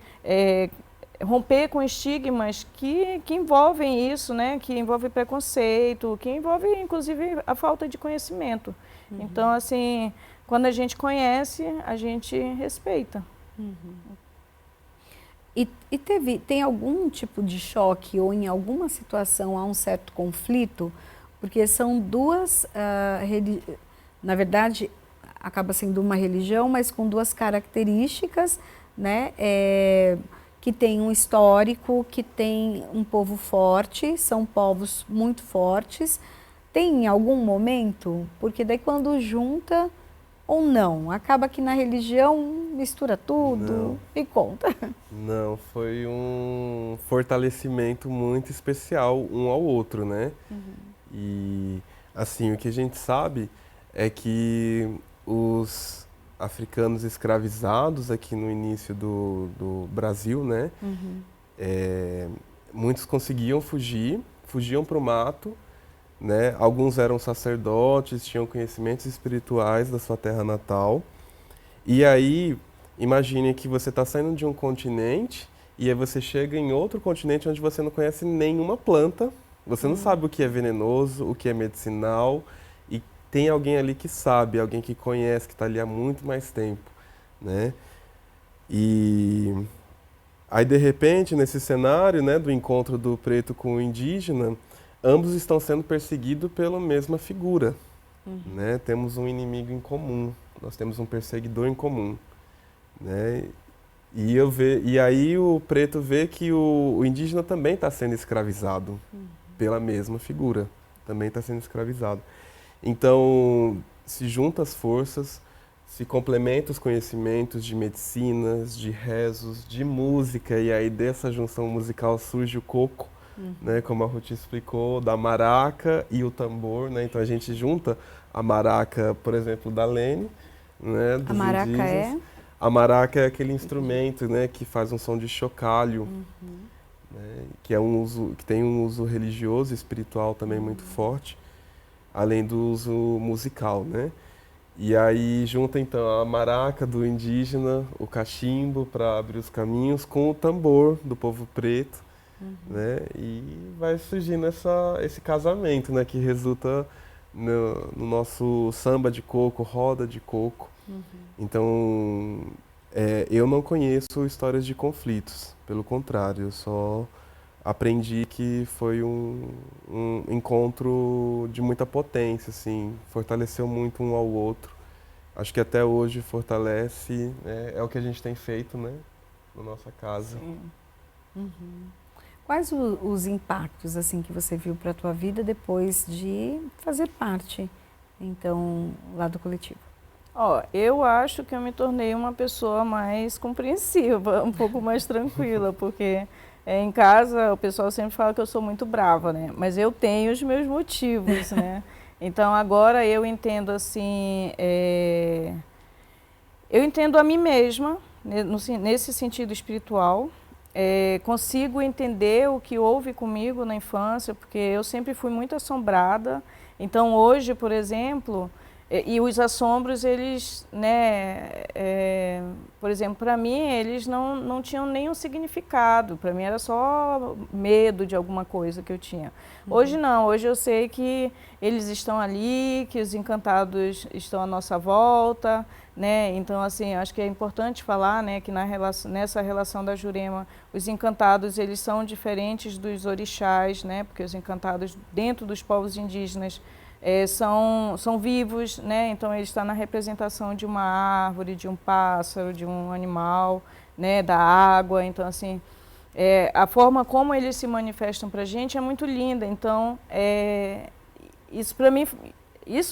romper com estigmas que envolvem isso, né? Que envolvem preconceito, que envolvem, inclusive, a falta de conhecimento. Então, assim, quando a gente conhece, a gente respeita. E tem algum tipo de choque ou em alguma situação há um certo conflito? Porque são duas, na verdade, acaba sendo uma religião, mas com duas características, né? Que tem um histórico, que tem um povo forte, são povos muito fortes. Tem em algum momento? Porque daí quando junta ou não, acaba que na religião mistura tudo. Não. Me conta. Não, foi um fortalecimento muito especial um ao outro, né? E, assim, o que a gente sabe é que os africanos escravizados aqui no início do Brasil, né? Muitos conseguiam fugiam para o mato, né? Alguns eram sacerdotes, tinham conhecimentos espirituais da sua terra natal. E aí, imagine que você está saindo de um continente e aí você chega em outro continente onde você não conhece nenhuma planta, você não sabe o que é venenoso, o que é medicinal, e tem alguém ali que sabe, alguém que conhece, que está ali há muito mais tempo, né? E aí, de repente, nesse cenário, né, do encontro do preto com o indígena, ambos estão sendo perseguidos pela mesma figura, né? Temos um inimigo em comum, nós temos um perseguidor em comum, né? E aí o preto vê que o indígena também está sendo escravizado pela mesma figura, também está sendo escravizado. Então, se juntam as forças, se complementam os conhecimentos de medicinas, de rezos, de música, e aí dessa junção musical surge o coco, né, como a Ruth explicou, da maraca e o tambor, né? Então a gente junta a maraca, por exemplo, da Lene, né, dos A maraca indígenas. A maraca é aquele instrumento, né, que faz um som de chocalho, né, que tem um uso religioso e espiritual também muito forte, além do uso musical, né? E aí junta então a maraca do indígena, o cachimbo para abrir os caminhos, com o tambor do povo preto, né? E vai surgindo esse casamento, né, que resulta no nosso samba de coco, roda de coco. Então, eu não conheço histórias de conflitos, pelo contrário, eu só aprendi que foi um encontro de muita potência, assim, fortaleceu muito um ao outro. Acho que até hoje fortalece, é o que a gente tem feito, né, na nossa casa. Quais os impactos assim que você viu para a tua vida depois de fazer parte, então, lá do coletivo? Eu acho que eu me tornei uma pessoa mais compreensiva, um pouco mais tranquila, porque em casa o pessoal sempre fala que eu sou muito brava, né? Mas eu tenho os meus motivos, né? Então agora eu entendo assim, eu entendo a mim mesma, nesse sentido espiritual, consigo entender o que houve comigo na infância, porque eu sempre fui muito assombrada. Então hoje, por exemplo, e os assombros, eles, né, por exemplo, para mim, eles não tinham nenhum significado. Para mim era só medo de alguma coisa que eu tinha. Hoje não, hoje eu sei que eles estão ali, que os encantados estão à nossa volta, né? Então, assim, acho que é importante falar, né, que nessa relação da Jurema, os encantados, eles são diferentes dos orixás, né? Porque os encantados dentro dos povos indígenas são vivos, né? Então ele está na representação de uma árvore, de um pássaro, de um animal, né? Da água. Então, assim, a forma como eles se manifestam para a gente é muito linda. Então, isso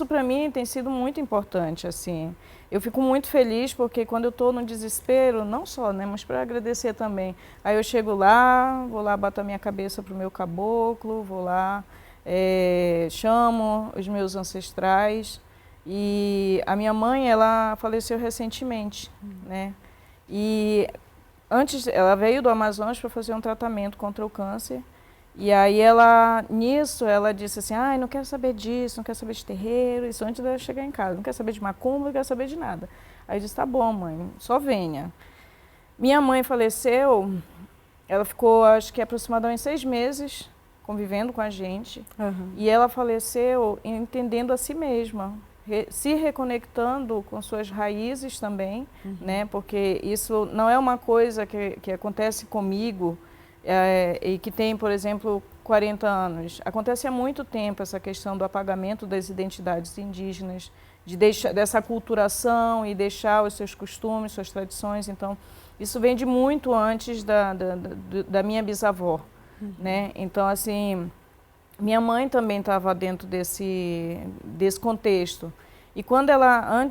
para mim tem sido muito importante, assim. Eu fico muito feliz porque quando eu estou no desespero, não só, né, mas para agradecer também. Aí eu chego lá, vou lá, bato a minha cabeça para o meu caboclo, vou lá, chamo os meus ancestrais. E a minha mãe, ela faleceu recentemente, né? E antes, ela veio do Amazonas para fazer um tratamento contra o câncer. E aí nisso, ela disse assim, não quero saber disso, não quero saber de terreiro, isso antes de eu chegar em casa, não quero saber de macumba, não quero saber de nada. Aí eu disse, tá bom, mãe, só venha. Minha mãe faleceu, ela ficou, acho que aproximadamente 6 meses convivendo com a gente, e ela faleceu entendendo a si mesma, se reconectando com suas raízes também, né? Porque isso não é uma coisa que acontece comigo, e que tem, por exemplo, 40 anos. Acontece há muito tempo essa questão do apagamento das identidades indígenas, dessa aculturação e deixar os seus costumes, suas tradições. Então, isso vem de muito antes da minha bisavó, né? Então, assim, minha mãe também estava dentro desse contexto. E quando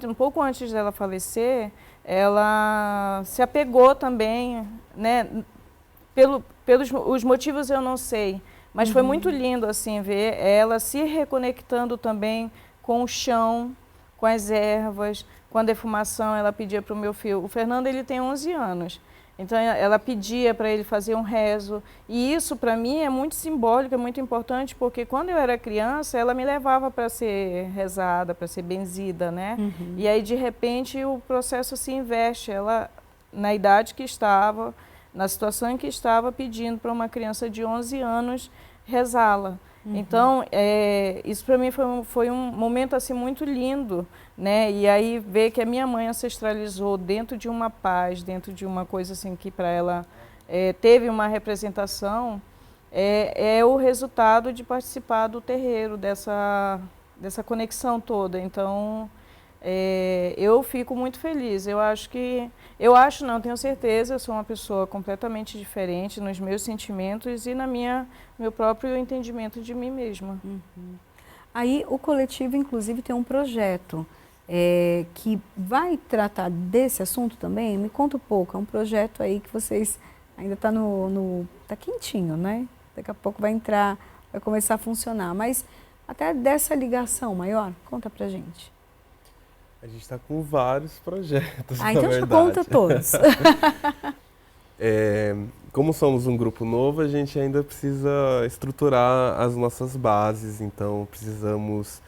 um pouco antes dela falecer, ela se apegou também, né? Pelos os motivos eu não sei, mas foi muito lindo assim ver ela se reconectando também com o chão, com as ervas, com a defumação. Ela pedia para o meu filho, o Fernando ele tem 11 anos, então ela pedia para ele fazer um rezo. E isso para mim é muito simbólico, é muito importante, porque quando eu era criança, ela me levava para ser rezada, para ser benzida, né? E aí de repente o processo se inverte, ela na idade que estava, na situação em que estava, pedindo para uma criança de 11 anos rezá-la. Então, isso para mim foi um momento assim muito lindo, né? E aí ver que a minha mãe ancestralizou dentro de uma paz, dentro de uma coisa assim que para ela teve uma representação, é o resultado de participar do terreiro, dessa conexão toda. Então, eu fico muito feliz. Não, tenho certeza, eu sou uma pessoa completamente diferente nos meus sentimentos e meu próprio entendimento de mim mesma. Aí o coletivo, inclusive, tem um projeto que vai tratar desse assunto também. Me conta um pouco, é um projeto aí que vocês ainda está tá quentinho, né? Daqui a pouco vai começar a funcionar, mas até dessa ligação maior, conta pra gente. A gente está com vários projetos, na então verdade. já conta todos. Como somos um grupo novo, a gente ainda precisa estruturar as nossas bases, então precisamos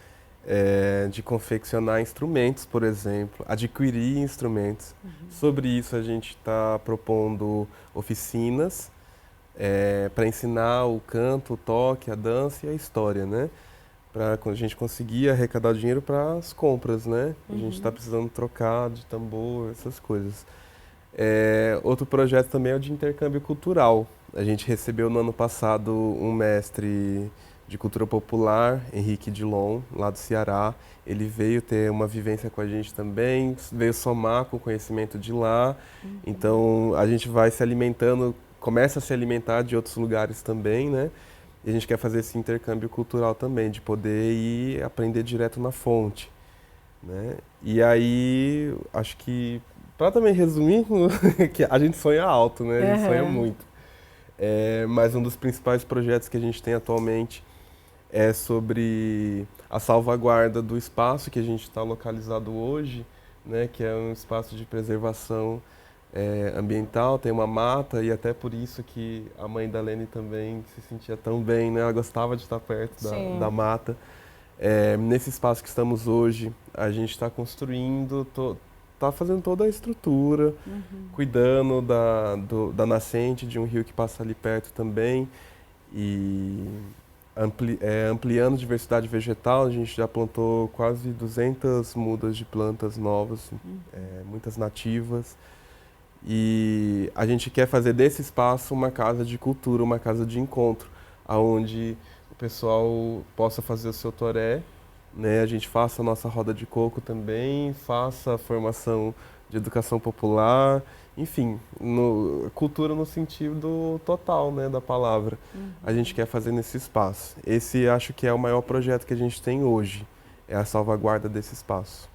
de confeccionar instrumentos, por exemplo, adquirir instrumentos. Sobre isso a gente está propondo oficinas para ensinar o canto, o toque, a dança e a história, né? Para a gente conseguir arrecadar dinheiro para as compras, né? A gente está precisando trocar de tambor, essas coisas. Outro projeto também é o de intercâmbio cultural. A gente recebeu no ano passado um mestre de cultura popular, Henrique Dilon, lá do Ceará. Ele veio ter uma vivência com a gente também, veio somar com o conhecimento de lá. Então a gente vai se alimentando, começa a se alimentar de outros lugares também, né? E a gente quer fazer esse intercâmbio cultural também, de poder ir aprender direto na fonte, né? E aí, acho que, para também resumir, que a gente sonha alto, né? A gente sonha muito. Mas um dos principais projetos que a gente tem atualmente é sobre a salvaguarda do espaço que a gente está localizado hoje, né? Que é um espaço de preservação ambiental, tem uma mata, e até por isso que a mãe da Lene também se sentia tão bem, né? Ela gostava de estar perto da mata. Nesse espaço que estamos hoje, a gente está construindo, está fazendo toda a estrutura, cuidando da nascente de um rio que passa ali perto também, e ampliando a diversidade vegetal. A gente já plantou quase 200 mudas de plantas novas, muitas nativas. E a gente quer fazer desse espaço uma casa de cultura, uma casa de encontro, onde o pessoal possa fazer o seu toré, né? A gente faça a nossa roda de coco também, faça a formação de educação popular, enfim, cultura no sentido total, né, da palavra. A gente quer fazer nesse espaço. Esse acho que é o maior projeto que a gente tem hoje, é a salvaguarda desse espaço.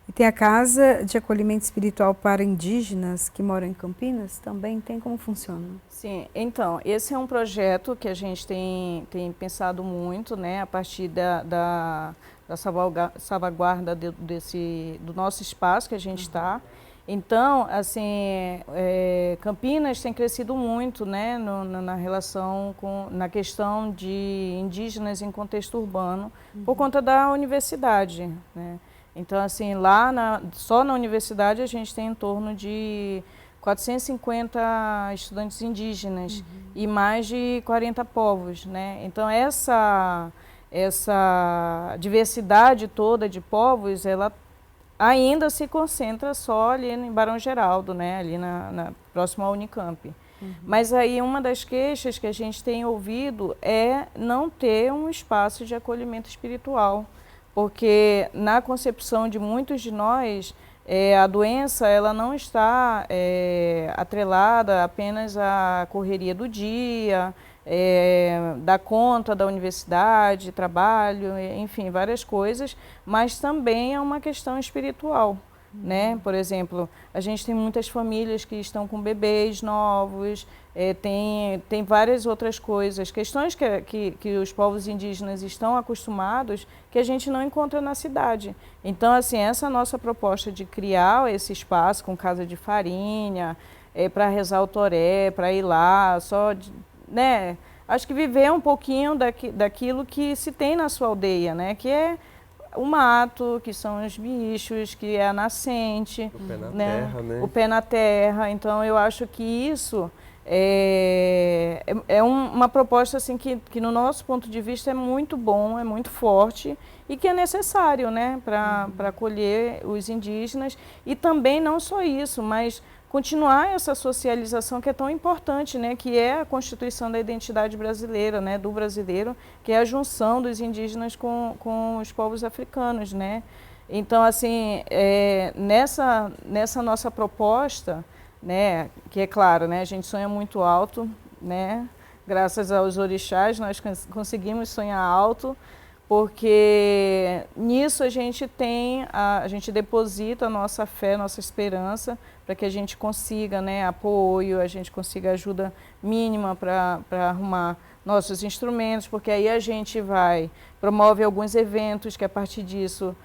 E tem a Casa de Acolhimento Espiritual para Indígenas que moram em Campinas, também tem como funciona? Sim, então, esse é um projeto que a gente tem pensado muito, né, a partir da salvaguarda do nosso espaço que a gente está. Então, assim, Campinas tem crescido muito, né, na relação na questão de indígenas em contexto urbano, por conta da universidade, né. Então, assim, só na universidade a gente tem em torno de 450 estudantes indígenas e mais de 40 povos, né? Então, essa diversidade toda de povos, ela ainda se concentra só ali em Barão Geraldo, né? Ali próximo à Unicamp. Mas aí uma das queixas que a gente tem ouvido é não ter um espaço de acolhimento espiritual. Porque na concepção de muitos de nós, a doença ela não está atrelada apenas à correria do dia, da conta da universidade, trabalho, enfim, várias coisas, mas também é uma questão espiritual, né? Por exemplo, a gente tem muitas famílias que estão com bebês novos, tem várias outras coisas, questões que os povos indígenas estão acostumados que a gente não encontra na cidade. Então, assim, essa nossa proposta de criar esse espaço com casa de farinha, para rezar o toré, para ir lá, né? Acho que viver um pouquinho daquilo que se tem na sua aldeia, né? Que é o mato, que são os bichos, que é a nascente, o pé na né? terra, né? O pé na terra. Então, eu acho que isso uma proposta assim, que no nosso ponto de vista é muito bom, é muito forte e que é necessário, né? Para acolher os indígenas. E também não só isso, mas continuar essa socialização que é tão importante, né, que é a constituição da identidade brasileira, né, do brasileiro, que é a junção dos indígenas com os povos africanos, né. Então, assim, nessa nossa proposta, né, que é claro, né, a gente sonha muito alto, né, graças aos orixás nós conseguimos sonhar alto, porque nisso a gente deposita a nossa fé, nossa esperança, para que a gente consiga, né, apoio, a gente consiga ajuda mínima para arrumar nossos instrumentos, porque aí a gente promove alguns eventos que a partir disso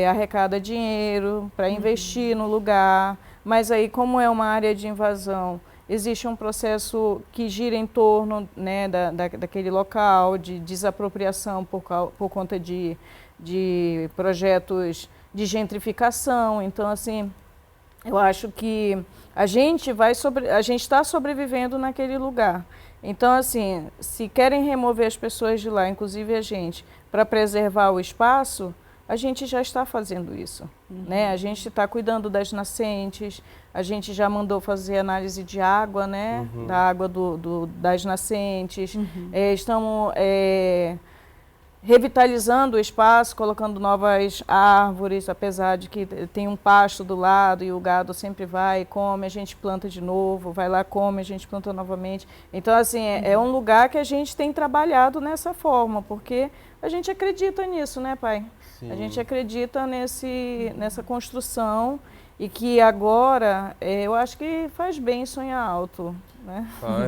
arrecada dinheiro para investir no lugar, mas aí como é uma área de invasão, existe um processo que gira em torno, né, daquele local, de desapropriação por conta de projetos de gentrificação. Então, assim, eu acho que a gente está sobrevivendo naquele lugar. Então, assim, se querem remover as pessoas de lá, inclusive a gente, para preservar o espaço, a gente já está fazendo isso, né? A gente está cuidando das nascentes, a gente já mandou fazer análise de água, né? Da água das nascentes. Estamos revitalizando o espaço, colocando novas árvores, apesar de que tem um pasto do lado e o gado sempre vai e come, a gente planta de novo, vai lá, come, a gente planta novamente. Então, assim, é um lugar que a gente tem trabalhado nessa forma, porque a gente acredita nisso, né, pai? Sim. A gente acredita nessa construção e que agora eu acho que faz bem sonhar alto, né?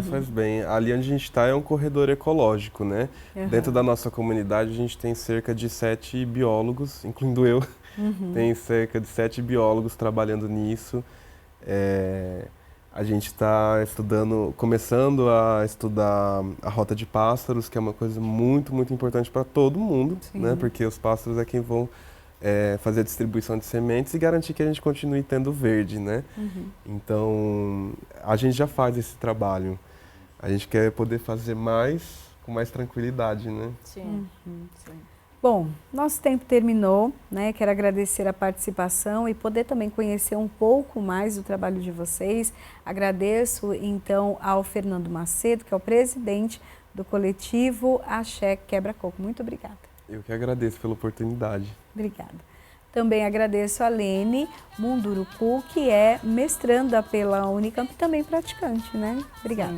Faz bem. Ali onde a gente está é um corredor ecológico, né? Dentro da nossa comunidade a gente tem cerca de 7 biólogos, incluindo eu. Tem cerca de 7 biólogos trabalhando nisso. A gente está começando a estudar a rota de pássaros, que é uma coisa muito, muito importante para todo mundo, né? Porque os pássaros é quem vão fazer a distribuição de sementes e garantir que a gente continue tendo verde, né? Então, a gente já faz esse trabalho. A gente quer poder fazer mais, com mais tranquilidade, né? Sim. Bom, nosso tempo terminou, né? Quero agradecer a participação e poder também conhecer um pouco mais do trabalho de vocês. Agradeço, então, ao Fernando Macedo, que é o presidente do coletivo Axé Quebra Coco. Muito obrigada. Eu que agradeço pela oportunidade. Obrigada. Também agradeço a Lene Munduruku, que é mestranda pela Unicamp e também praticante, né? Obrigada.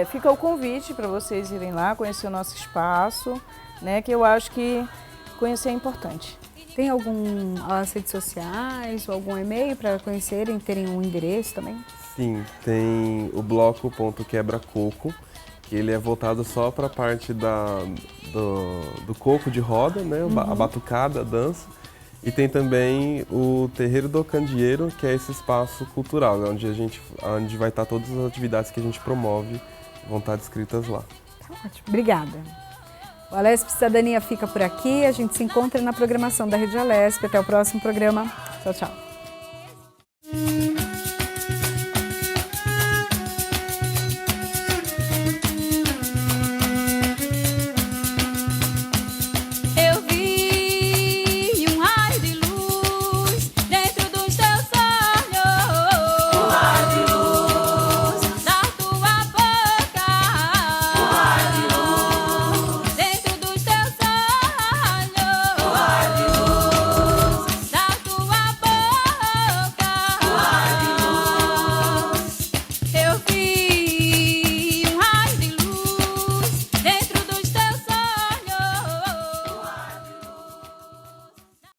Fica o convite para vocês irem lá, conhecer o nosso espaço, né? Que eu acho que conhecer é importante. Tem algumas redes sociais ou algum e-mail para conhecerem, terem um endereço também? Sim, tem o bloco.quebracoco, que ele é voltado só para a parte do coco de roda, né? A batucada, a dança. E tem também o Terreiro do Candeeiro, que é esse espaço cultural, né? onde vai estar todas as atividades que a gente promove, vão estar descritas lá. Ótimo, obrigada. O Alesp Cidadania fica por aqui, a gente se encontra na programação da Rede Alesp. Até o próximo programa. Tchau, tchau.